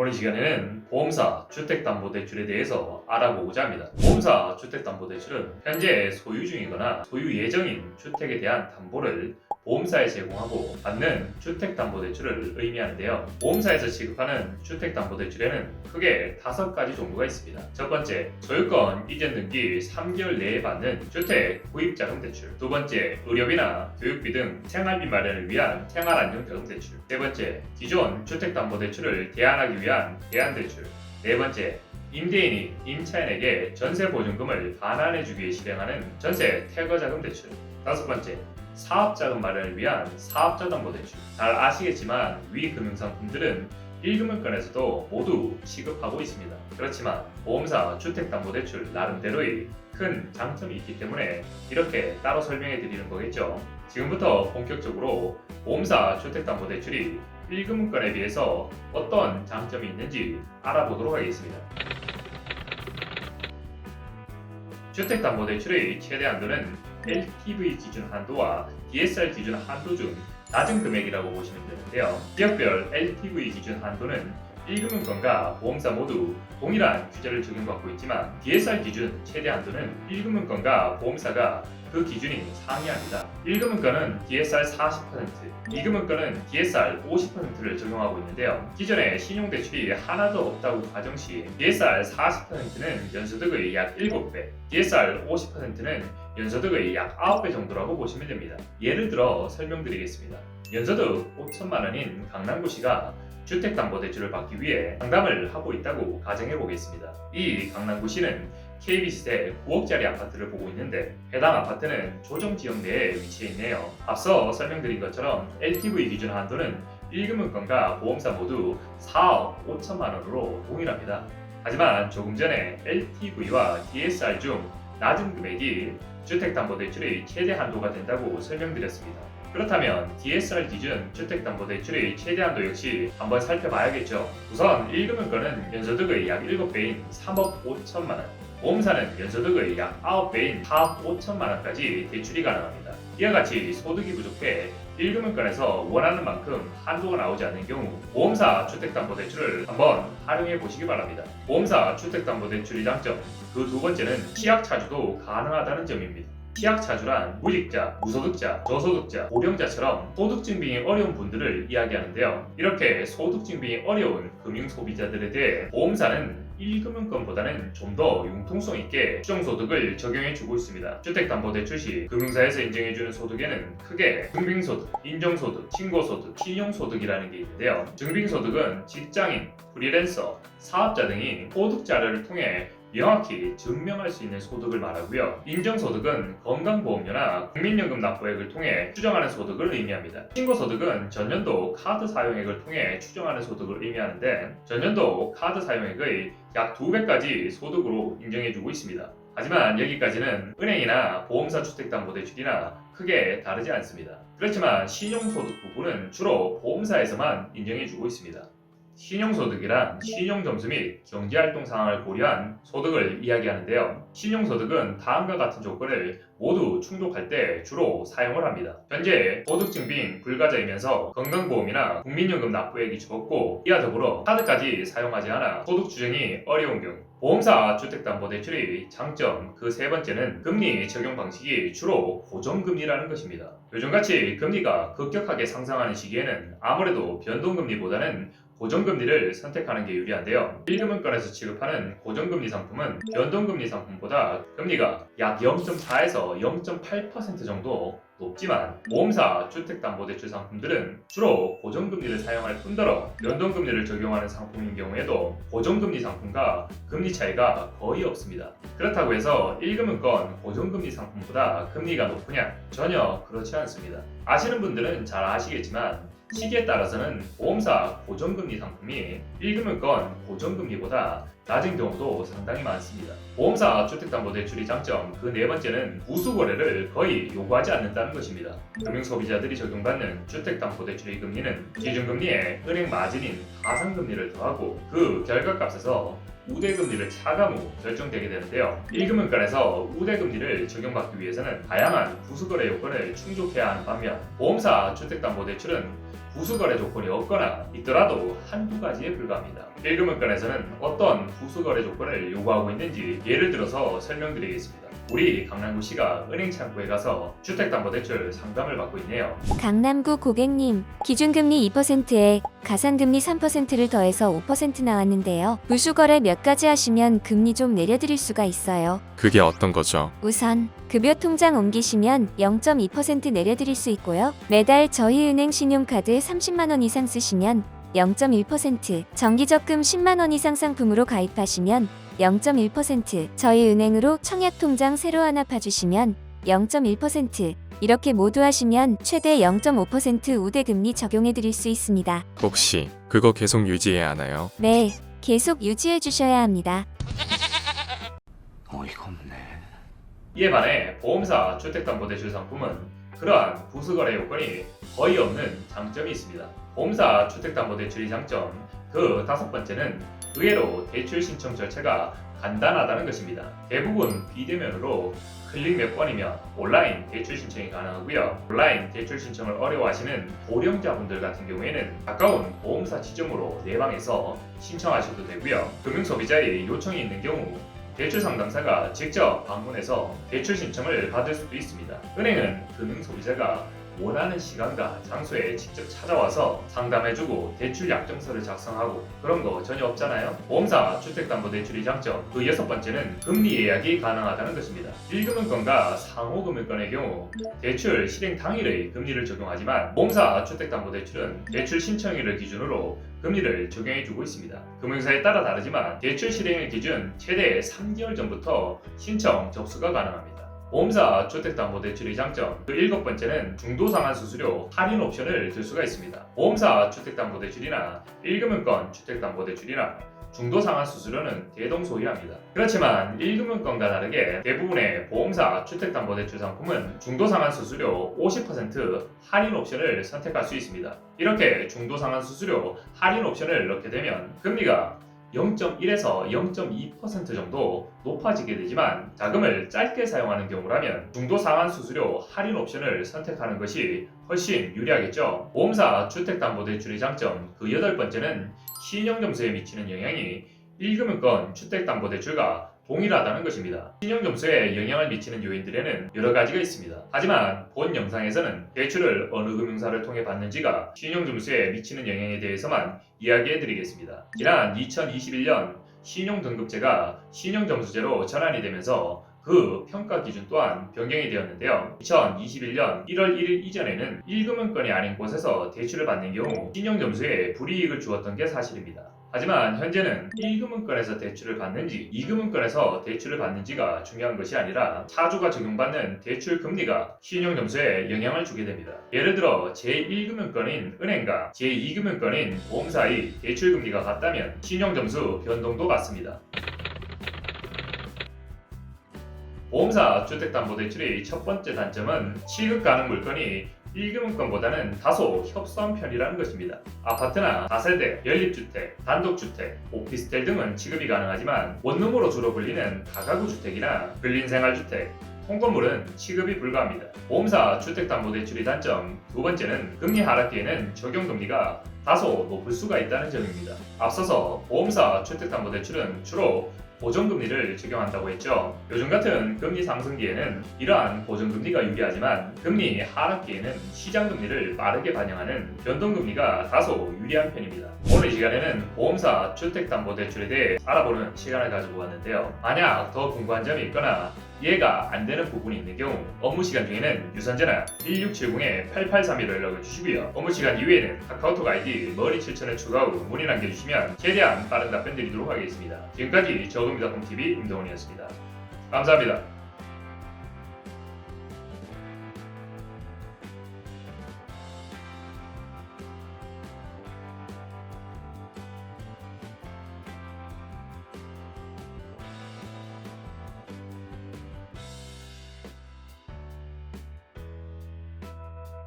이번 시간에는 보험사 주택담보대출에 대해서 알아보고자 합니다. 보험사 주택담보대출은 현재 소유 중이거나 소유 예정인 주택에 대한 담보를 보험사에 제공하고 받는 주택담보대출을 의미하는데요. 보험사에서 지급하는 주택담보대출에는 크게 5가지 종류가 있습니다. 첫 번째, 소유권 이전 등기 3개월 내에 받는 주택 구입자금대출. 두 번째, 의료비나 교육비 등 생활비 마련을 위한 생활안정자금대출. 세 번째, 기존 주택담보대출을 대안하기 위한 대안대출. 네 번째, 임대인이 임차인에게 전세보증금을 반환해주기 위해 실행하는 전세 퇴거자금 대출. 다섯 번째, 사업자금 마련을 위한 사업자담보대출. 잘 아시겠지만 위 금융상품들은 1금융권에서도 모두 취급하고 있습니다. 그렇지만 보험사 주택담보대출 나름대로의 큰 장점이 있기 때문에 이렇게 따로 설명해 드리는 거겠죠. 지금부터 본격적으로 보험사 주택담보대출이 1금융권에 비해서 어떤 장점이 있는지 알아보도록 하겠습니다. 주택담보대출의 최대 한도는 LTV 기준 한도와 DSR 기준 한도 중 낮은 금액이라고 보시면 되는데요. 지역별 LTV 기준 한도는 1금융권과 보험사 모두 동일한 규제를 적용받고 있지만 DSR 기준 최대 한도는 1금융권과 보험사가 그 기준이 상이합니다. 1금융권은 DSR 40%, 2금융권은 DSR 50%를 적용하고 있는데요. 기존에 신용대출이 하나도 없다고 가정시 DSR 40%는 연소득의 약 7배, DSR 50%는 연소득의 약 9배 정도라고 보시면 됩니다. 예를 들어 설명드리겠습니다. 연소득 5천만 원인 강남구시가 주택담보대출을 받기 위해 상담을 하고 있다고 가정해 보겠습니다. 이 강남구시는 KB시세 9억짜리 아파트를 보고 있는데 해당 아파트는 조정지역 내에 위치해 있네요. 앞서 설명드린 것처럼 LTV 기준 한도는 1금융권과 보험사 모두 4억 5천만 원으로 동일합니다. 하지만 조금 전에 LTV와 DSR 중 낮은 금액이 주택담보대출의 최대 한도가 된다고 설명드렸습니다. 그렇다면 DSR 기준 주택담보대출의 최대 한도 역시 한번 살펴봐야겠죠. 우선 1금융권은 연소득의 약 7배인 3억 5천만 원, 보험사는 연소득의 약 9배인 4억 5천만 원까지 대출이 가능합니다. 이와 같이 소득이 부족해 1금융권에서 원하는 만큼 한도가 나오지 않는 경우 보험사 주택담보대출을 한번 활용해 보시기 바랍니다. 보험사 주택담보대출의 장점, 그 두 번째는 취약 차주도 가능하다는 점입니다. 취약 차주란 무직자, 무소득자, 저소득자, 고령자처럼 소득 증빙이 어려운 분들을 이야기하는데요. 이렇게 소득 증빙이 어려운 금융 소비자들에 대해 보험사는 1금융권보다는 좀 더 융통성 있게 추정소득을 적용해주고 있습니다. 주택담보대출 시 금융사에서 인정해주는 소득에는 크게 증빙소득, 인정소득, 신고소득, 신용소득이라는 게 있는데요. 증빙소득은 직장인, 프리랜서, 사업자 등이 소득 자료를 통해 명확히 증명할 수 있는 소득을 말하고요. 인정소득은 건강보험료나 국민연금 납부액을 통해 추정하는 소득을 의미합니다. 신고소득은 전년도 카드 사용액을 통해 추정하는 소득을 의미하는데 전년도 카드 사용액의 약 2배까지 소득으로 인정해주고 있습니다. 하지만 여기까지는 은행이나 보험사 주택담보대출이나 크게 다르지 않습니다. 그렇지만 신용소득 부분은 주로 보험사에서만 인정해주고 있습니다. 신용소득이란 신용점수 및 경제활동 상황을 고려한 소득을 이야기하는데요. 신용소득은 다음과 같은 조건을 모두 충족할 때 주로 사용을 합니다. 현재 소득증빙 불가자이면서 건강보험이나 국민연금 납부액이 적고 이와 더불어 카드까지 사용하지 않아 소득 추정이 어려운 경우 보험사 주택담보대출의 장점 그 세 번째는 금리 적용 방식이 주로 고정금리라는 것입니다. 요즘같이 금리가 급격하게 상승하는 시기에는 아무래도 변동금리보다는 고정금리를 선택하는 게 유리한데요. 1금융권에서 취급하는 고정금리 상품은 변동금리 상품보다 금리가 약 0.4에서 0.8% 정도 높지만 보험사 주택담보대출 상품들은 주로 고정금리를 사용할 뿐더러 변동금리를 적용하는 상품인 경우에도 고정금리 상품과 금리 차이가 거의 없습니다. 그렇다고 해서 1금융권 고정금리 상품보다 금리가 높으냐? 전혀 그렇지 않습니다. 아시는 분들은 잘 아시겠지만 시기에 따라서는 보험사 고정금리 상품이 1금융권 고정금리보다 낮은 경우도 상당히 많습니다. 보험사 주택담보대출의 장점 그 네 번째는 부수거래를 거의 요구하지 않는다는 것입니다. 금융소비자들이 적용받는 주택담보대출의 금리는 기준금리에 은행 마진인 가상금리를 더하고 그 결과값에서 우대금리를 차감 후 결정되게 되는데요. 1금융권에서 우대금리를 적용받기 위해서는 다양한 부수거래 요건을 충족해야 하는 반면 보험사 주택담보대출은 부수거래 조건이 없거나 있더라도 한두 가지에 불과합니다. 1금융권에서는 어떤 부수거래 조건을 요구하고 있는지 예를 들어서 설명드리겠습니다. 우리 강남구시가 은행 창구에 가서 주택담보대출 상담을 받고 있네요. 강남구 고객님, 기준금리 2%에 가산금리 3%를 더해서 5% 나왔는데요. 부수거래 몇 가지 하시면 금리 좀 내려드릴 수가 있어요. 그게 어떤 거죠? 우선 급여 통장 옮기시면 0.2% 내려드릴 수 있고요. 매달 저희 은행 신용카드 30만 원 이상 쓰시면 0.1%, 정기적금 10만 원 이상 상품으로 가입하시면 0.1%, 저희 은행으로 청약통장 새로 하나 파주시면 0.1%, 이렇게 모두 하시면 최대 0.5% 우대금리 적용해드릴 수 있습니다. 혹시 그거 계속 유지해야 하나요? 네, 계속 유지해 주셔야 합니다. 어이가 없네. 이에 반해 보험사 주택담보대출 상품은 그러한 부수거래 요건이 거의 없는 장점이 있습니다. 보험사 주택담보대출의 장점 그 다섯 번째는 의외로 대출 신청 절차가 간단하다는 것입니다. 대부분 비대면으로 클릭 몇 번이면 온라인 대출 신청이 가능하고요. 온라인 대출 신청을 어려워하시는 고령자분들 같은 경우에는 가까운 보험사 지점으로 내방해서 신청하셔도 되고요. 금융소비자의 요청이 있는 경우 대출 상담사가 직접 방문해서 대출 신청을 받을 수도 있습니다. 은행은 금융소비자가 원하는 시간과 장소에 직접 찾아와서 상담해주고 대출 약정서를 작성하고 그런 거 전혀 없잖아요. 보험사 주택담보대출의 장점 그 여섯 번째는 금리 예약이 가능하다는 것입니다. 1금융권과 상호금융권의 경우 대출 실행 당일의 금리를 적용하지만 보험사 주택담보대출은 대출 신청일을 기준으로 금리를 적용해주고 있습니다. 금융사에 따라 다르지만 대출 실행일 기준 최대 3개월 전부터 신청 접수가 가능합니다. 보험사 주택담보대출의 장점 그 일곱 번째는 중도상환 수수료 할인 옵션을 들 수가 있습니다. 보험사 주택담보대출이나 1금융권 주택담보대출이나 중도상환 수수료는 대동소이합니다. 그렇지만 1금융권과 다르게 대부분의 보험사 주택담보대출 상품은 중도상환 수수료 50% 할인 옵션을 선택할 수 있습니다. 이렇게 중도상환 수수료 할인 옵션을 넣게 되면 금리가 0.1에서 0.2% 정도 높아지게 되지만 자금을 짧게 사용하는 경우라면 중도상환 수수료 할인 옵션을 선택하는 것이 훨씬 유리하겠죠. 보험사 주택담보대출의 장점 그 여덟 번째는 신용점수에 미치는 영향이 1금융권 주택담보대출과 동일하다는 것입니다. 신용점수에 영향을 미치는 요인들에는 여러 가지가 있습니다. 하지만 본 영상에서는 대출을 어느 금융사를 통해 받는지가 신용점수에 미치는 영향에 대해서만 이야기해드리겠습니다. 지난 2021년 신용등급제가 신용점수제로 전환이 되면서 그 평가 기준 또한 변경이 되었는데요. 2021년 1월 1일 이전에는 1금융권이 아닌 곳에서 대출을 받는 경우 신용점수에 불이익을 주었던 게 사실입니다. 하지만 현재는 1금융권에서 대출을 받는지 2금융권에서 대출을 받는지가 중요한 것이 아니라 차주가 적용받는 대출 금리가 신용점수에 영향을 주게 됩니다. 예를 들어 제1금융권인 은행과 제2금융권인 보험사의 대출 금리가 같다면 신용점수 변동도 같습니다. 보험사 주택담보대출의 첫 번째 단점은 취급 가능 물건이 1금융권보다는 다소 협소한 편이라는 것입니다. 아파트나 다세대, 연립주택, 단독주택, 오피스텔 등은 취급이 가능하지만 원룸으로 주로 불리는 다가구 주택이나 근린생활주택, 통건물은 취급이 불가합니다. 보험사 주택담보대출의 단점 두 번째는 금리 하락기에는 적용금리가 다소 높을 수가 있다는 점입니다. 앞서서 보험사 주택담보대출은 주로 고정금리를 적용한다고 했죠. 요즘 같은 금리 상승기에는 이러한 고정금리가 유리하지만 금리 하락기에는 시장금리를 빠르게 반영하는 변동금리가 다소 유리한 편입니다. 오늘 이 시간에는 보험사 주택담보대출에 대해 알아보는 시간을 가지고 왔는데요. 만약 더 궁금한 점이 있거나 이해가 안 되는 부분이 있는 경우 업무 시간 중에는 유선전화 1670-8831로 연락을 주시고요. 업무 시간 이후에는 카카오톡 아이디 머리7천을 추가 후 문의 남겨주시면 최대한 빠른 답변 드리도록 하겠습니다. 지금까지 저금리닷컴TV 임동훈이었습니다. 감사합니다.